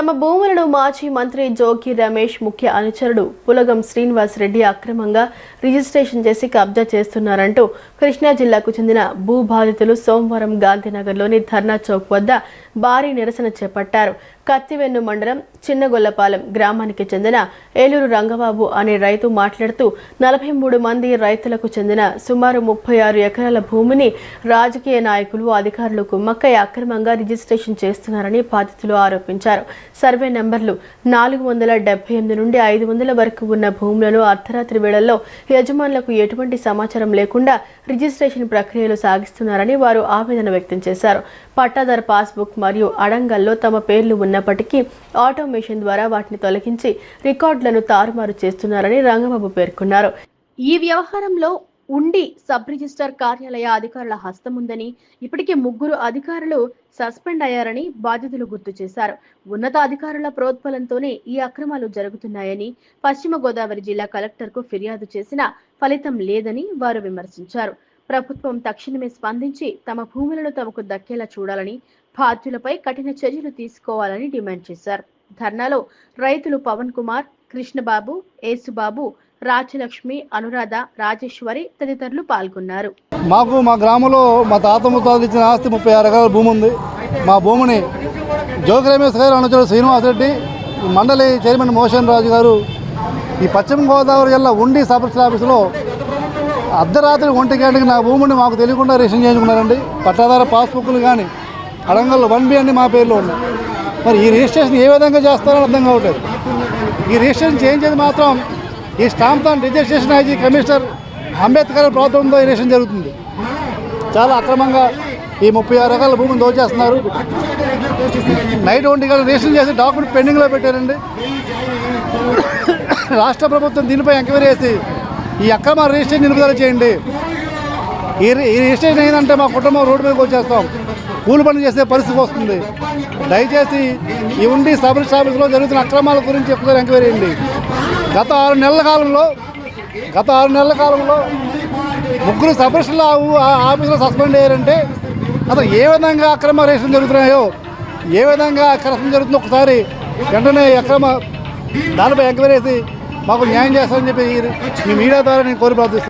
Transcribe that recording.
తమ భూములను మాజీ మంత్రి జోగి రమేష్ ముఖ్య అనుచరుడు పులగం శ్రీనివాస్ రెడ్డి అక్రమంగా రిజిస్ట్రేషన్ చేసి కబ్జా చేస్తున్నారంటూ కృష్ణా జిల్లాకు చెందిన భూ బాధితులు సోమవారం గాంధీనగర్లోని ధర్నా చౌక్ వద్ద భారీ నిరసన చేపట్టారు. కత్తివెన్ను మండలం చిన్నగొల్లపాలెం గ్రామానికి చెందిన ఏలూరు రంగబాబు అనే రైతు మాట్లాడుతూ 43 మంది రైతులకు చెందిన సుమారు 36 ఎకరాల భూమిని రాజకీయ నాయకులు అధికారులు కుమ్మక్కై అక్రమంగా రిజిస్ట్రేషన్ చేస్తున్నారని బాధితులు ఆరోపించారు. సర్వే నంబర్లు 478 నుండి 500 వరకు ఉన్న భూములను అర్ధరాత్రి వేళల్లో యజమానులకు ఎటువంటి సమాచారం లేకుండా రిజిస్ట్రేషన్ ప్రక్రియలు సాగిస్తున్నారని వారు ఆవేదన వ్యక్తం చేశారు. పట్టాదారు పాస్బుక్ మరియు అడంగల్లో తమ పేర్లు ఉన్నప్పటికీ ఆటోమేషన్ ద్వారా వాటిని తొలగించి రికార్డులను తారుమారు చేస్తున్నారని రంగబాబు పేర్కొన్నారు. ఈ వ్యవహారంలో ఉండి సబ్ రిజిస్టర్ కార్యాలయ అధికారుల హస్తం ఉందని, ఇప్పటికే 3 అధికారులు సస్పెండ్ అయ్యారని బాధితులు గుర్తు చేశారు. ఉన్నతాధికారుల ప్రోద్బలంతోనే ఈ అక్రమాలు జరుగుతున్నాయని, పశ్చిమ గోదావరి జిల్లా కలెక్టర్కు ఫిర్యాదు చేసినా ఫలితం లేదని వారు విమర్శించారు. ప్రభుత్వం తక్షణమే స్పందించి తమ భూములను తమకు దక్కేలా చూడాలని, బాధ్యులపై కఠిన చర్యలు తీసుకోవాలని డిమాండ్ చేశారు. ధర్నాలో రైతులు పవన్ కుమార్, కృష్ణబాబు, యేసుబాబు, రాజలక్ష్మి, అనురాధ, రాజేశ్వరి తదితరులు పాల్గొన్నారు. మా గ్రామంలో మా తాత ముత్తాతలు ఇచ్చిన ఆస్తి 36 ఎకరాల భూమి ఉంది. మా భూమిని జోగి రమేష్ గారు అనుచరుడు శ్రీనివాస్ రెడ్డి, మండలి చైర్మన్ మోషన్ రాజు గారు ఈ పశ్చిమ గోదావరి జిల్లా ఉండి సబ్ రిజిస్టర్ ఆఫీసులో అర్ధరాత్రి 1 గంటకి నా భూమిని మాకు తెలియకుండా రిజిస్ట్రేషన్ చేయించుకున్నారండి. పట్టాదార పాస్బుక్లు కానీ అడంగల్లో 1B అన్ని మా పేర్లో ఉన్నాయి. మరి ఈ రిజిస్ట్రేషన్ ఏ విధంగా చేస్తారో అర్థం కావట్లేదు. ఈ రిజిస్ట్రేషన్ చేయించేది మాత్రం ఈ stamp and registration IG commissioner Ambedkar ప్రభుత్వంతో ఈ రిజిస్ట్రేషన్ జరుగుతుంది. చాలా అక్రమంగా ఈ 36 ఎకరాల భూమిని దోచేస్తున్నారు. నైట్ 1 గంటలకు రిజిస్ట్రేషన్ చేసి డాక్యుమెంట్ పెండింగ్లో పెట్టారండి. రాష్ట్ర ప్రభుత్వం దీనిపై ఎంక్వైరీ చేసి ఈ అక్రమ రిజిస్ట్రేషన్ నిలుపుదల చేయండి. ఈ రిజిస్ట్రేషన్ అయిందంటే మా కుటుంబం రోడ్డు మీదకి వచ్చేస్తాం, కూలి పని చేసే పరిస్థితి వస్తుంది. దయచేసి ఈ ఉండి సబ్ రిజిస్టర్ ఆఫీసులో జరుగుతున్న అక్రమాల గురించి ఎక్కువ ఎంక్వైరీ చేయండి. గత 6 నెలల కాలంలో 3 సబ్ రిజిస్టర్లు ఆఫీసులో సస్పెండ్ అయ్యారంటే అసలు ఏ విధంగా అక్రమ రిజిస్ట్రేషన్ జరుగుతున్నాయో, ఏ విధంగా కరప్షన్ జరుగుతుందో ఒకసారి వెంటనే అక్రమ దానిపై ఎంక్వైరీ చేసి మాకు న్యాయం చేస్తారని చెప్పి మీ మీడియా ద్వారా నేను కోరి ప్రార్థిస్తున్నాను.